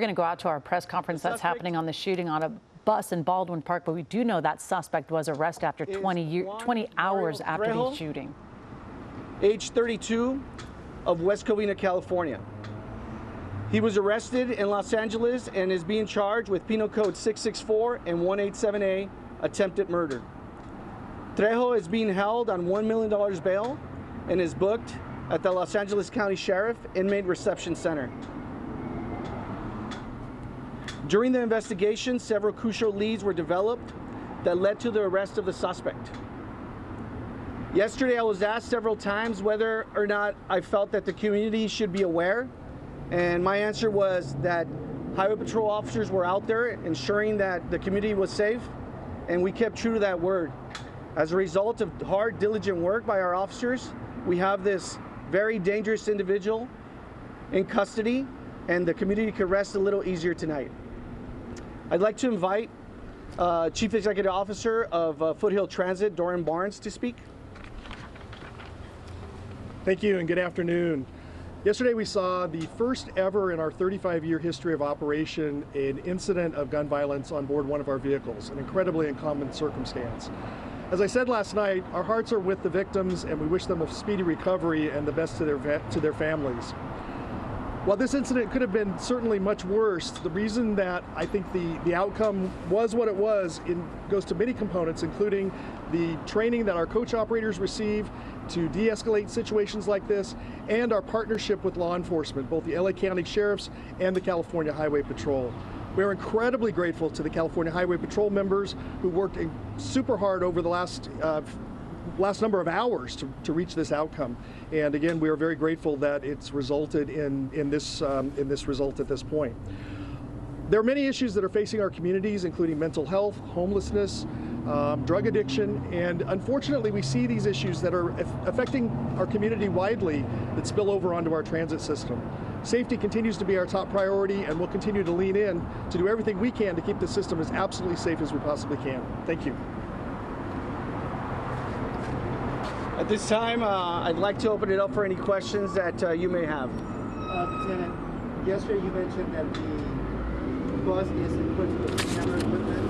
we're going to go out to our press conference that's happening on the shooting on a bus in Baldwin Park, but we do know that suspect was arrested after 20 hours after the shooting. Age 32, of West Covina, California. He was arrested in Los Angeles and is being charged with Penal Code 664 and 187A, attempted murder. Trejo is being held on $1 million bail and is booked at the Los Angeles County Sheriff Inmate Reception Center. During the investigation, several crucial leads were developed that led to the arrest of the suspect. Yesterday, I was asked several times whether or not I felt that the community should be aware, and my answer was that Highway Patrol officers were out there ensuring that the community was safe, and we kept true to that word. As a result of hard, diligent work by our officers, we have this very dangerous individual in custody, and the community could rest a little easier tonight. I'd like to invite Chief Executive Officer of Foothill Transit, Dorian Barnes, to speak. Thank you and good afternoon. Yesterday we saw the first ever in our 35-year history of operation an incident of gun violence on board one of our vehicles, an incredibly uncommon circumstance. As I said last night, our hearts are with the victims and we wish them a speedy recovery and the best to their families. While this incident could have been certainly much worse, the reason that I think the outcome was what it was goes to many components, including the training that our coach operators receive to de-escalate situations like this, and our partnership with law enforcement, both the LA County Sheriffs and the California Highway Patrol. We're incredibly grateful to the California Highway Patrol members who worked super hard over the last number of hours to reach this outcome. And again, we are very grateful that it's resulted in this result at this point. There are many issues that are facing our communities, including mental health, homelessness, drug addiction, and unfortunately we see these issues that are affecting our community widely that spill over onto our transit system. Safety continues to be our top priority, and we'll continue to lean in to do everything we can to keep the system as absolutely safe as we possibly can. Thank you. At this time, I'd like to open it up for any questions that you may have. Lieutenant, yesterday you mentioned that the bus is equipped with camera equipment.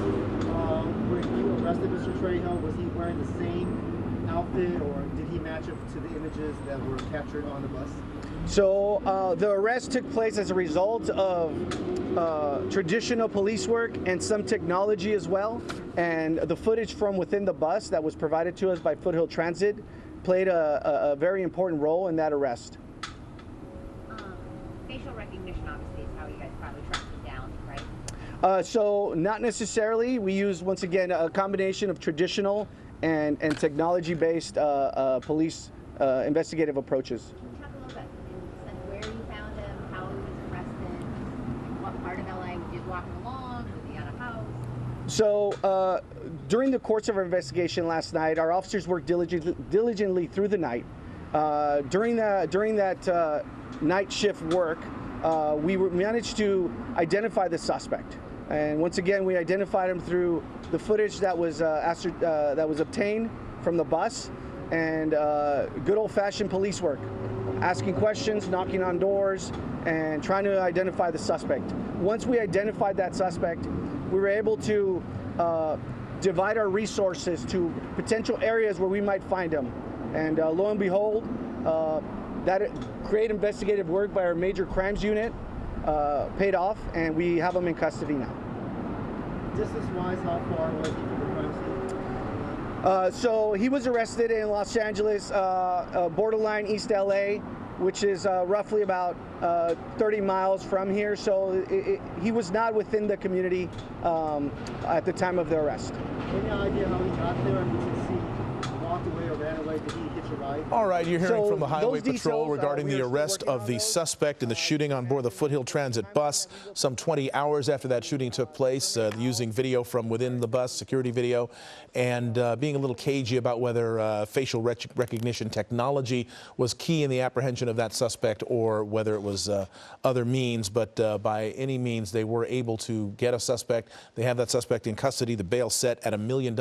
When you arrested Mr. Trejo, was he wearing the same outfit, or did he match up to the images that were captured on the bus? So the arrest took place as a result of traditional police work and some technology as well. And the footage from within the bus that was provided to us by Foothill Transit played a very important role in that arrest. Facial recognition obviously is how you guys probably track him down, right? So not necessarily. We use, once again, a combination of traditional and technology-based police investigative approaches. Talk a little bit in where you found him, how he was arrested, what part of LA was he walking along, was he at a house? So during the course of our investigation last night, our officers worked diligently through the night. During that night shift work, we managed to identify the suspect. And once again, we identified him through the footage that was obtained from the bus and good old-fashioned police work, asking questions, knocking on doors, and trying to identify the suspect. Once we identified that suspect, we were able to divide our resources to potential areas where we might find him. And lo and behold, that great investigative work by our major crimes unit paid off, and we have him in custody now. Distance-wise, how far was he from the crime scene? So he was arrested in Los Angeles, borderline East LA, which is roughly about 30 miles from here. So he was not within the community at the time of the arrest. Any idea how he got there? Did he walked away or ran away? Did he hitch a ride? All right, you're hearing from the Highway those Patrol details, regarding the arrest of the suspect in the shooting on board the Foothill Transit bus some 20 hours after that shooting took place, using video from within the bus, security video, and being a little cagey about whether facial recognition technology was key in the apprehension of that suspect or whether it was other means. But by any means, they were able to get a suspect. They have that suspect in custody. The bail set at $1 million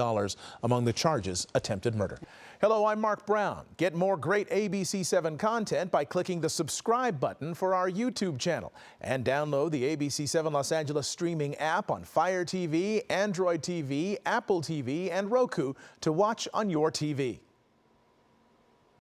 among the charges, attempted murder. Hello, I'm Mark. Mark Brown. Get more great ABC7 content by clicking the subscribe button for our YouTube channel. And download the ABC7 Los Angeles streaming app on Fire TV, Android TV, Apple TV, and Roku to watch on your TV.